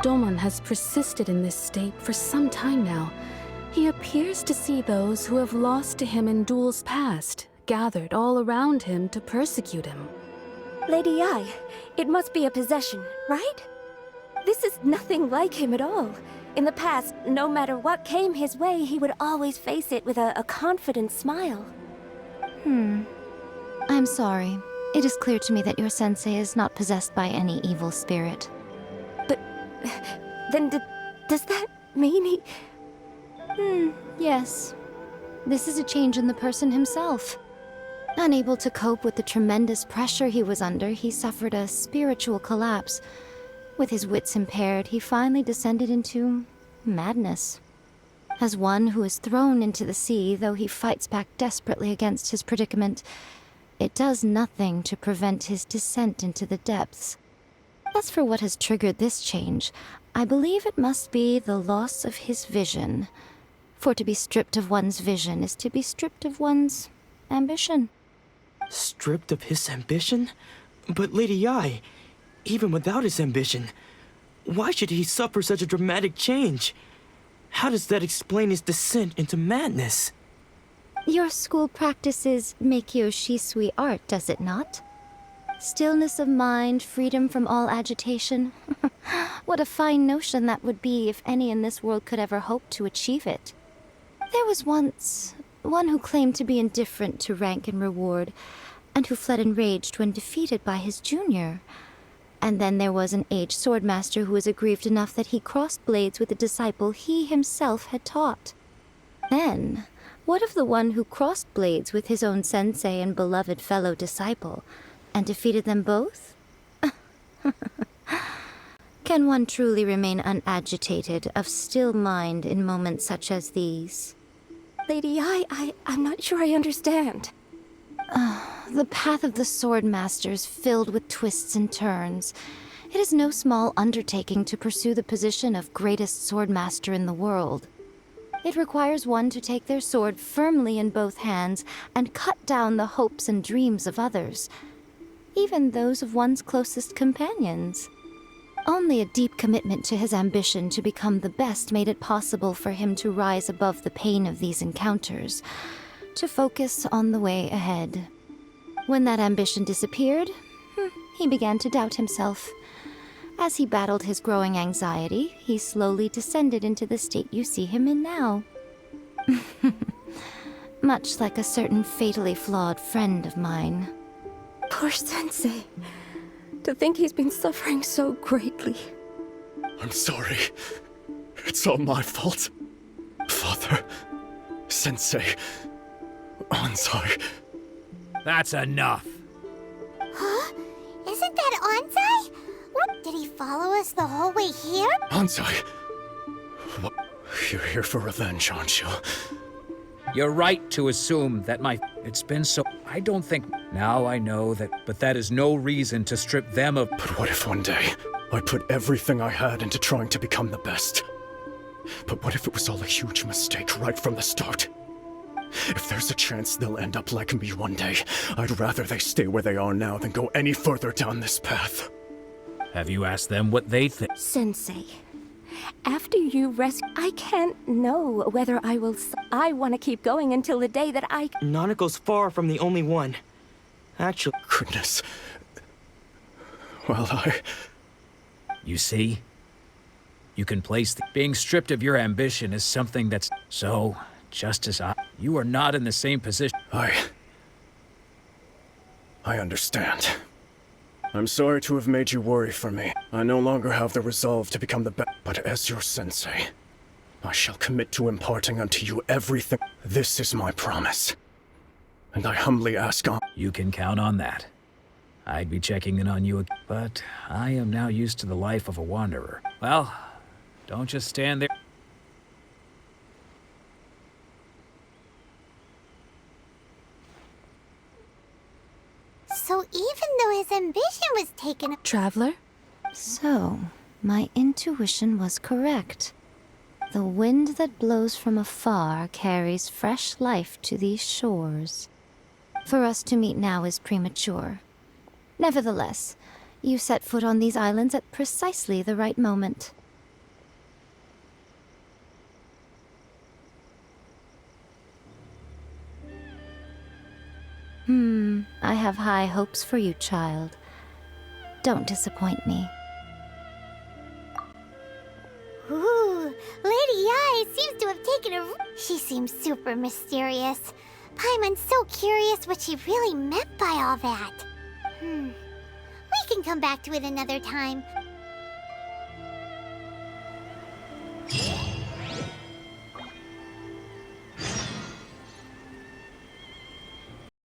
Domon has persisted in this state for some time now. He appears to see those who have lost to him in duels past, gathered all around him to persecute him. Lady Ai, it must be a possession, right? This is nothing like him at all. In the past, no matter what came his way, he would always face it with a confident smile. I'm sorry. It is clear to me that your sensei is not possessed by any evil spirit. But then does that mean he... Yes. This is a change in the person himself. Unable to cope with the tremendous pressure he was under, he suffered a spiritual collapse. With his wits impaired, he finally descended into madness. As one who is thrown into the sea, though he fights back desperately against his predicament, it does nothing to prevent his descent into the depths. As for what has triggered this change, I believe it must be the loss of his vision. For to be stripped of one's vision is to be stripped of one's ambition. Stripped of his ambition? But Lady Ai, even without his ambition, why should he suffer such a dramatic change? How does that explain his descent into madness? Your school practices Meikyo Shisui art, does it not? Stillness of mind, freedom from all agitation. What a fine notion that would be if any in this world could ever hope to achieve it. There was once one who claimed to be indifferent to rank and reward, and who fled enraged when defeated by his junior. And then there was an aged swordmaster who was aggrieved enough that he crossed blades with a disciple he himself had taught. Then, what of the one who crossed blades with his own sensei and beloved fellow disciple, and defeated them both? Can one truly remain unagitated, of still mind in moments such as these? Lady Ai, I'm not sure I understand. The path of the swordmaster is filled with twists and turns. It is no small undertaking to pursue the position of greatest swordmaster in the world. It requires one to take their sword firmly in both hands and cut down the hopes and dreams of others, even those of one's closest companions. Only a deep commitment to his ambition to become the best made it possible for him to rise above the pain of these encounters, to focus on the way ahead. When that ambition disappeared, he began to doubt himself. As he battled his growing anxiety, he slowly descended into the state you see him in now. Much like a certain fatally flawed friend of mine. Poor sensei. To think he's been suffering so greatly. I'm sorry. It's all my fault. Father, Sensei, Ansai. That's enough. Huh? Isn't that Ansai? What? Did he follow us the whole way here? Ansai. What? You're here for revenge, aren't you? You're right to assume that it's been so... I don't think... Now I know that... But that is no reason to strip them of... But what if one day I put everything I had into trying to become the best? But what if it was all a huge mistake right from the start? If there's a chance they'll end up like me one day, I'd rather they stay where they are now than go any further down this path. Have you asked them what they think? Sensei, after you rescue... I can't know whether I will... I want to keep going until the day that I... Nanako's far from the only one. Actually... Goodness. Well, You see? You can place being stripped of your ambition as something that's... So, just as you are not in the same position... I understand. I'm sorry to have made you worry for me. I no longer have the resolve to become the best. But as your sensei, I shall commit to imparting unto you everything. This is my promise. And I humbly ask on... You can count on that. I'd be checking in on you, but I am now used to the life of a wanderer. Well, don't just stand there. So even though his ambition was taken... Traveler? So, my intuition was correct. The wind that blows from afar carries fresh life to these shores. For us to meet now is premature. Nevertheless, you set foot on these islands at precisely the right moment. I have high hopes for you, child. Don't disappoint me. Ooh, Lady Yi seems to have taken a... She seems super mysterious. Paimon's so curious what she really meant by all that. We can come back to it another time.